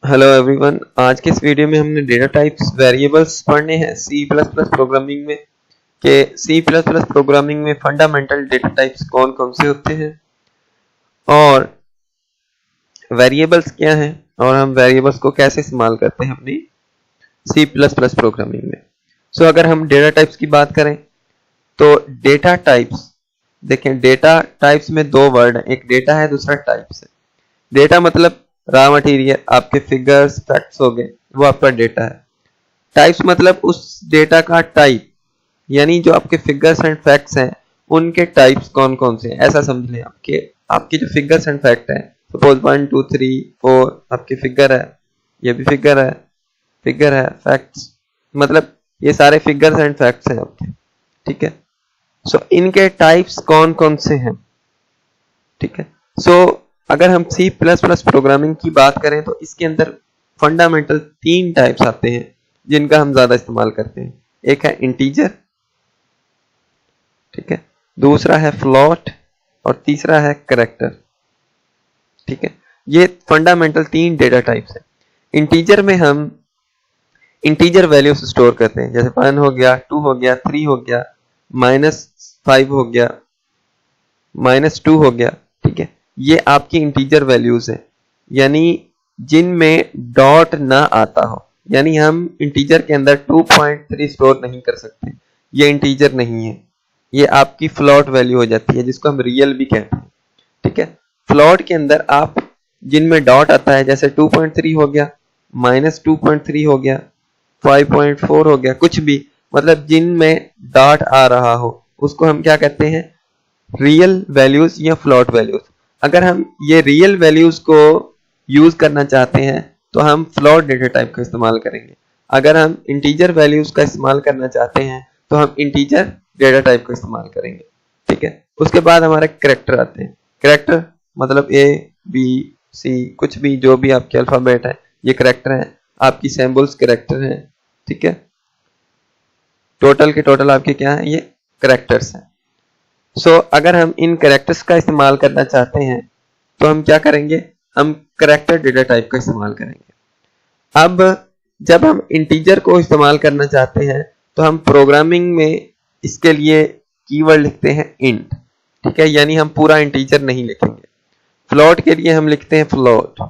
Hello everyone, आज के इस वीडियो में हमने डेटा टाइप्स वेरिएबल्स पढ़ने हैं C++ प्रोग्रामिंग में कि C++ प्रोग्रामिंग में फंडामेंटल डेटा टाइप्स कौन कौन से होते हैं और वेरिएबल्स क्या हैं और हम वेरिएबल्स को कैसे इस्तेमाल करते हैं अपनी C++ प्रोग्रामिंग में। सो अगर हम डेटा टाइप्स की बात करें तो डेटा टाइप्स देखें, डेटा टाइप्स में दो वर्ड हैं, एक डेटा है दूसरा टाइप्स है। डेटा मतलब रॉ मटेरियल, आपके फिगर्स फैक्ट्स हो गए, वो आपका डेटा है। टाइप्स मतलब उस डेटा का टाइप, यानी जो आपके फिगर्स एंड फैक्ट्स हैं उनके टाइप्स कौन कौन से हैं, ऐसा समझ लें। आपके जो फिगर्स एंड फैक्ट हैं, सपोज 1 2 3 4 आपकी फिगर है, ये भी फिगर है फैक्ट्स मतलब ये सारे फिगर्स एंड फैक्ट्स हैं आपके, ठीक है। सो इनके टाइप्स कौन कौन से हैं, ठीक है। सो अगर हम C++ प्रोग्रामिंग की बात करें तो इसके अंदर फंडामेंटल 3 टाइप्स आते हैं जिनका हम ज्यादा इस्तेमाल करते हैं। एक है इंटीजर, ठीक है, दूसरा है फ्लोट और तीसरा है कैरेक्टर, ठीक है। ये फंडामेंटल 3 डेटा टाइप्स हैं। इंटीजर में हम इंटीजर वैल्यूज स्टोर करते हैं, जैसे 1 हो गया, 2 हो गया, 3 हो गया, -5 हो गया, -2 हो गया, ठीक है। ये आपकी इंटीजर वैल्यूज है, यानी जिनमें डॉट ना आता हो, यानी हम इंटीजर के अंदर 2.3 स्टोर नहीं कर सकते, ये इंटीजर नहीं है, ये आपकी फ्लोट वैल्यू हो जाती है जिसको हम रियल भी कहते हैं, ठीक है। फ्लोट के अंदर आप जिनमें डॉट आता है, जैसे 2.3 हो गया, -2.3 हो गया, 5.4 हो गया, कुछ भी मतलब जिनमें डॉट आ रहा हो उसको हम क्या कहते हैं, रियल वैल्यूज या फ्लोट वैल्यूज। अगर हम ये रियल वैल्यूज को यूज करना चाहते हैं तो हम फ्लोट डेटा टाइप का इस्तेमाल करेंगे। अगर हम इंटीजर वैल्यूज का इस्तेमाल करना चाहते हैं तो हम इंटीजर डेटा टाइप का इस्तेमाल करेंगे, ठीक है। उसके बाद हमारे कैरेक्टर आते हैं। कैरेक्टर मतलब A B C कुछ भी, जो भी आपके अल्फाबेट है ये कैरेक्टर है, आपकी सिंबल्स कैरेक्टर है, ठीक है। टोटल के टोटल आपके क्या है, ये कैरेक्टर्स हैं। सो अगर हम इन कैरेक्टर्स का इस्तेमाल करना चाहते हैं तो हम क्या करेंगे, हम कैरेक्टर डेटा टाइप का इस्तेमाल करेंगे। अब जब हम इंटीजर को इस्तेमाल करना चाहते हैं तो हम प्रोग्रामिंग में इसके लिए कीवर्ड लिखते हैं इंट, ठीक है, यानी हम पूरा इंटीजर नहीं लिखेंगे। फ्लोट के लिए हम लिखते हैं फ्लोट,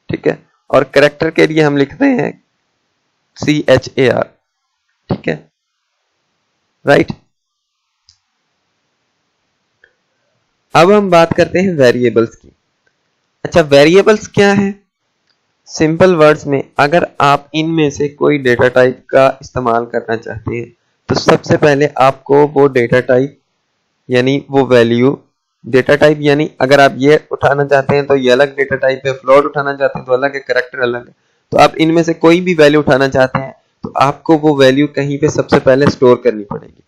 ठीक है, और कैरेक्टर के लिए हम लिखते हैं CHAR, ठीक है, राइट। अब हम बात करते हैं वेरिएबल्स की। अच्छा, वेरिएबल्स क्या है? सिंपल वर्ड्स में अगर आप इनमें से कोई डेटा टाइप का इस्तेमाल करना चाहते हैं तो सबसे पहले आपको वो डेटा टाइप यानी वो वैल्यू, डेटा टाइप यानी अगर आप ये उठाना चाहते हैं तो ये अलग डेटा टाइप है, फ्लोट उठाना चाहते हैं तो अलग है, कैरेक्टर अलग है। तो आप इनमें से कोई भी वैल्यू उठाना चाहते हैं तो आपको वो वैल्यू कहीं पे सबसे पहले स्टोर करनी पड़ेगी।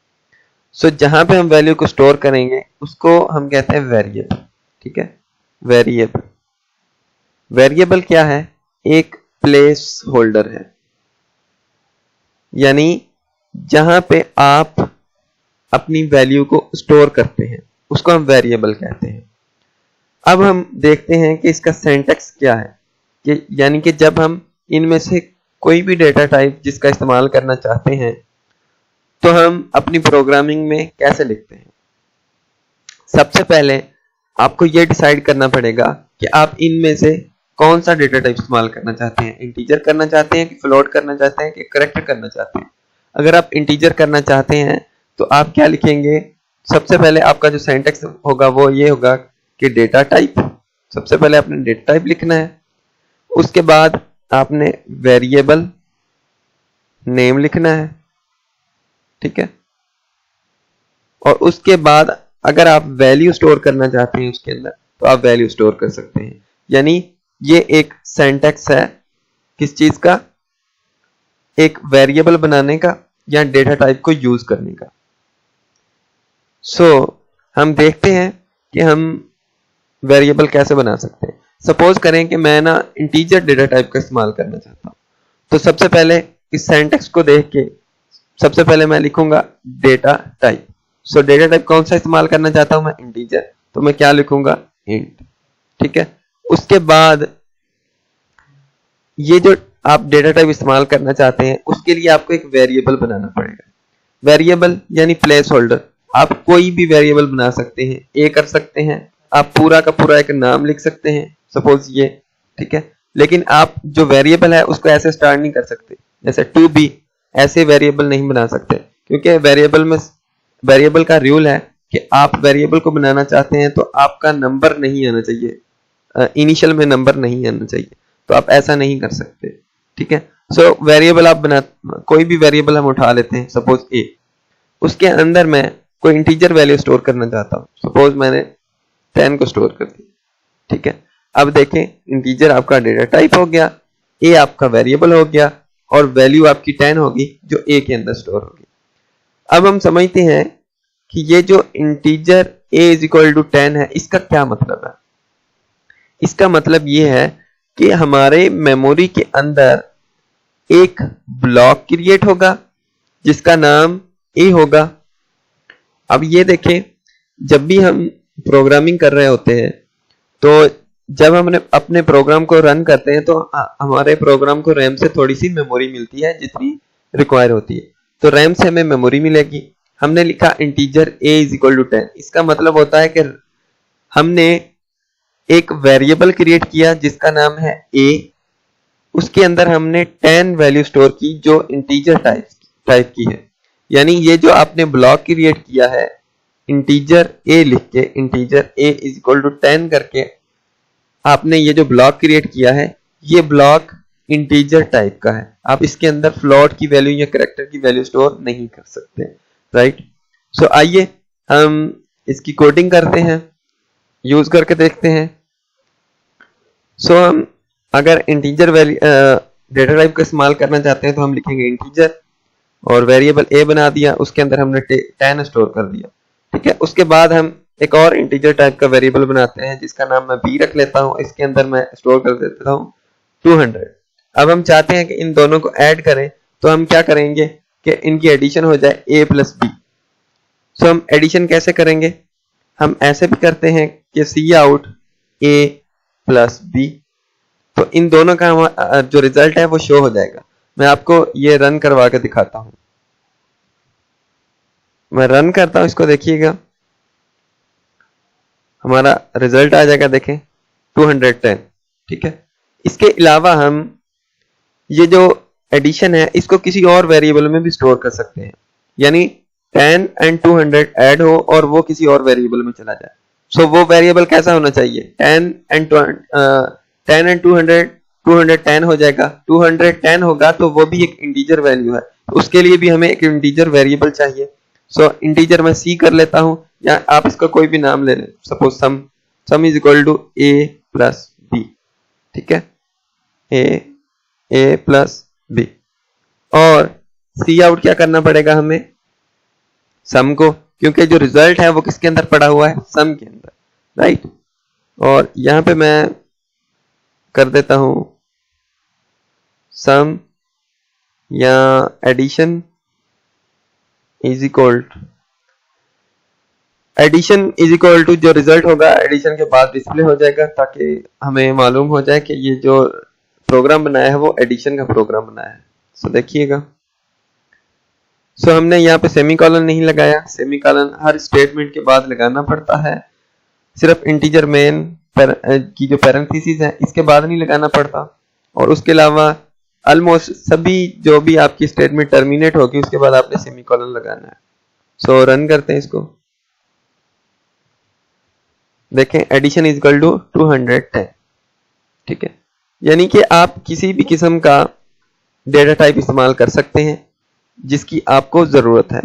सो जहां पे हम वैल्यू को स्टोर करेंगे उसको हम कहते हैं वेरिएबल, ठीक है। वेरिएबल, वेरिएबल क्या है, एक प्लेस होल्डर है, यानी जहां पे आप अपनी वैल्यू को स्टोर करते हैं उसको हम वेरिएबल कहते हैं। अब हम देखते हैं कि इसका सिंटैक्स क्या है, कि यानी कि जब हम इनमें से कोई भी डेटा टाइप जिसका इस्तेमाल करना चाहते हैं तो हम अपनी प्रोग्रामिंग में कैसे लिखते हैं। सबसे पहले आपको यह डिसाइड करना पड़ेगा कि आप इनमें से कौन सा डेटा टाइप इस्तेमाल करना चाहते हैं, इंटीजर करना चाहते हैं कि फ्लोट करना चाहते हैं कि कैरेक्टर करना चाहते हैं। अगर आप इंटीजर करना चाहते हैं तो आप क्या लिखेंगे, सबसे पहले आपका जो सिंटैक्स होगा वो ये होगा कि डेटा टाइप, सबसे पहले आपने डेटा टाइप लिखना है, उसके बाद आपने वेरिएबल नेम लिखना है, ठीक है, और उसके बाद अगर आप वैल्यू स्टोर करना चाहते हैं उसके अंदर तो आप वैल्यू स्टोर कर सकते हैं। यानी ये एक सिंटैक्स है किस चीज का, एक वेरिएबल बनाने का या डेटा टाइप को यूज करने का। सो हम देखते हैं कि हम वेरिएबल कैसे बना सकते हैं। सपोज करें कि मैं ना इंटीजर डेटा टाइप का इस्तेमाल करना चाहता हूं, तो सबसे पहले इस सिंटैक्स को देख के सबसे पहले मैं लिखूंगा डेटा टाइप। सो डेटा टाइप कौन सा इस्तेमाल करना चाहता हूं मैं, इंटीजर, तो मैं क्या लिखूंगा, इंट, ठीक है। उसके बाद ये जो आप डेटा टाइप इस्तेमाल करना चाहते हैं उसके लिए आपको एक वेरिएबल बनाना पड़ेगा। वेरिएबल यानी प्लेस होल्डर। आप कोई भी वेरिएबल बना सकते हैं, ए कर सकते हैं, आप पूरा का पूरा एक नाम लिख सकते हैं, सपोज ये, ठीक है। लेकिन आप जो वेरिएबल है उसको ऐसे स्टार्ट नहीं कर सकते, जैसे टू बी, ऐसे वेरिएबल नहीं बना सकते, क्योंकि वेरिएबल का रूल है कि आप वेरिएबल को बनाना चाहते हैं तो आपका नंबर नहीं आना चाहिए, इनिशियल में नंबर नहीं आना चाहिए, तो आप ऐसा नहीं कर सकते, ठीक है। सो वेरिएबल आप कोई भी वेरिएबल हम उठा लेते हैं, सपोज ए, उसके अंदर मैं कोई इंटीजर वैल्यू स्टोर करना चाहता हूँ, सपोज मैंने 10 को स्टोर कर दिया, ठीक है। अब देखें इंटीजर आपका डेटा टाइप हो गया, ए आपका वेरिएबल हो गया और वैल्यू आपकी 10 होगी जो ए के अंदर स्टोर होगी। अब हम समझते हैं कि ये जो integer A is equal to 10 है, इसका क्या मतलब है। इसका मतलब ये है कि हमारे मेमोरी के अंदर एक ब्लॉक क्रिएट होगा जिसका नाम ए होगा। अब ये देखें, जब भी हम प्रोग्रामिंग कर रहे होते हैं तो जब हम अपने प्रोग्राम को रन करते हैं तो हमारे प्रोग्राम को रैम से थोड़ी सी मेमोरी मिलती है जितनी रिक्वायर होती है, तो रैम से हमें मेमोरी मिलेगी। हमने लिखा integer A is equal to 10, इसका मतलब होता है कि हमने एक वेरिएबल क्रिएट किया जिसका नाम है ए, उसके अंदर हमने 10 वैल्यू स्टोर की जो इंटीजर टाइप की है। यानी ये जो आपने ब्लॉक क्रिएट किया है इंटीजर ए लिख के, integer A is equal to 10 करके आपने ये जो ब्लॉक क्रिएट किया है, ये ब्लॉक इंटीजर टाइप का है। आप इसके अंदर फ्लोट की वैल्यू या कैरेक्टर की वैल्यू स्टोर नहीं कर सकते, राइट। सो आइए हम इसकी कोडिंग करते हैं, यूज करके देखते हैं। सो हम अगर इंटीजर वैल्यू डेटा टाइप का इस्तेमाल करना चाहते हैं तो हम लिखेंगे इंटीजर और वेरिएबल ए बना दिया, उसके अंदर हमने 10 स्टोर कर दिया, ठीक है। उसके बाद हम एक और इंटीजर टाइप का वेरिएबल बनाते हैं जिसका नाम मैं बी रख लेता हूं, इसके अंदर मैं स्टोर कर देता हूं 200। अब हम चाहते हैं कि इन दोनों को ऐड करें, तो हम क्या करेंगे कि इनकी एडिशन हो जाए ए प्लस बी। सो हम एडिशन कैसे करेंगे, हम ऐसे भी करते हैं कि सी आउट ए प्लस बी, तो इन दोनों का जो रिजल्ट है वो शो हो जाएगा। मैं आपको ये रन करवा के दिखाता हूं, मैं रन करता हूं, इसको देखिएगा, हमारा रिजल्ट आ जाएगा, देखें 210, ठीक है। इसके अलावा हम ये जो एडिशन है इसको किसी और वेरिएबल में भी स्टोर कर सकते हैं, यानी 10 एंड 200 ऐड हो और वो किसी और वेरिएबल में चला जाए। सो वो वेरिएबल कैसा होना चाहिए, 10 एंड 200 210 हो जाएगा, 210 होगा तो वो भी एक इंटीजर वैल्यू है, तो उसके लिए भी हमें एक इंटीजर वेरिएबल चाहिए। सो इंटीजर मैं सी कर लेता हूं, या आप इसका कोई भी नाम ले लें, suppose sum is equal to A plus B, ठीक है, ए प्लस बी। और सी आउट क्या करना पड़ेगा हमें, सम को, क्योंकि जो रिजल्ट है वो किसके अंदर पड़ा हुआ है, सम के अंदर, राइट। और यहां पे मैं कर देता हूं सम या एडिशन इज इक्वल टू जो रिजल्ट होगा एडिशन के बाद डिस्प्ले हो जाएगा, ताकि हमें मालूम हो जाए कि ये जो प्रोग्राम बनाया है वो एडिशन का प्रोग्राम बनाया है। सो देखिएगा, सो हमने यहाँ पे सेमीकोलन नहीं लगाया, सेमीकोलन हर स्टेटमेंट के बाद लगाना पड़ता है, सिर्फ इंटीजर मेन की जो पैरेंथेसिस है इसके बाद नहीं लगाना पड़ता, और उसके अलावा ऑलमोस्ट सभी जो भी आपकी स्टेटमेंट टर्मिनेट होगी उसके बाद आपने सेमीकोलन लगाना है। सो रन करते हैं इसको, देखें एडिशन इज इक्वल टू 210, ठीक है। यानी कि आप किसी भी किस्म का डेटा टाइप इस्तेमाल कर सकते हैं जिसकी आपको जरूरत है।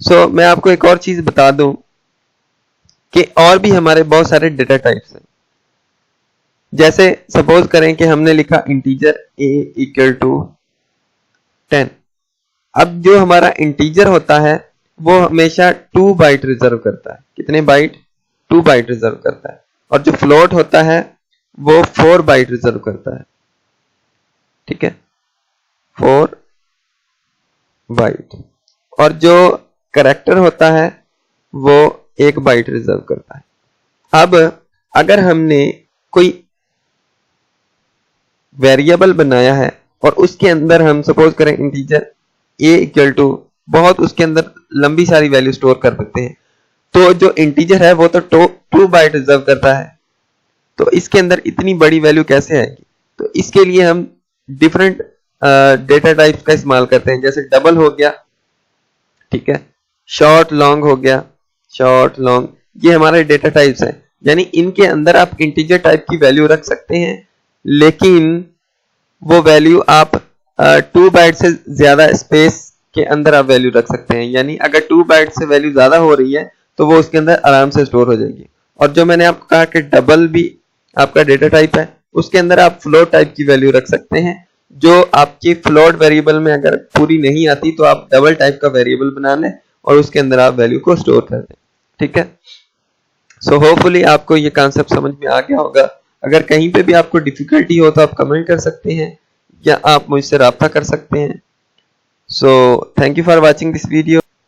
सो मैं आपको एक और चीज बता दूं कि और भी हमारे बहुत सारे डेटा टाइप्स हैं। जैसे सपोज करें कि हमने लिखा इंटीजर a इक्वल टू 10। अब जो हमारा इंटीजर होता है वो हमेशा 2 बाइट रिजर्व करता है। कितने बाइट, 2 बाइट रिजर्व करता है। और जो फ्लोट होता है वो 4 बाइट रिजर्व करता है, ठीक है, 4 बाइट। और जो कैरेक्टर होता है वो 1 बाइट रिजर्व करता है। अब अगर हमने कोई वेरिएबल बनाया है और उसके अंदर हम सपोज करें इंटीजर a इक्वल टू बहुत उसके अंदर लंबी सारी वैल्यू स्टोर कर सकते हैं, तो जो इंटीजर है वो तो 2 बाइट रिजर्व करता है, तो इसके अंदर इतनी बड़ी वैल्यू कैसे आएगी? तो इसके लिए हम डिफरेंट डेटा टाइप्स का इस्तेमाल करते हैं, जैसे डबल हो गया, ठीक है, शॉर्ट लॉन्ग हो गया, शॉर्ट लॉन्ग, ये हमारे डेटा टाइप्स हैं। यानी इनके अंदर आप इंटीजर टाइप की वैल्यू रख सकते हैं, लेकिन वो वैल्यू आप 2 बाइट से ज्यादा स्पेस के अंदर आप वैल्यू रख सकते हैं। यानी अगर 2 बाइट से वैल्यू ज्यादा हो रही है तो वो उसके अंदर आराम से स्टोर हो जाएगी। और जो मैंने आपको कहा कि डबल भी आपका डेटा टाइप है, उसके अंदर आप फ्लोट टाइप की वैल्यू रख सकते हैं, जो आपकी फ्लोट वेरिएबल में अगर पूरी नहीं आती तो आप डबल टाइप का वेरिएबल बना लें और उसके अंदर आप वैल्यू को स्टोर कर दें। ठीक है, सो होपफुली आपको ये कॉन्सेप्ट समझ में आ गया होगा। अगर कहीं पे भी आपको डिफिकल्टी हो तो आप कमेंट कर सकते हैं या आप मुझसे राब्ता कर सकते हैं। So thank you for watching this video.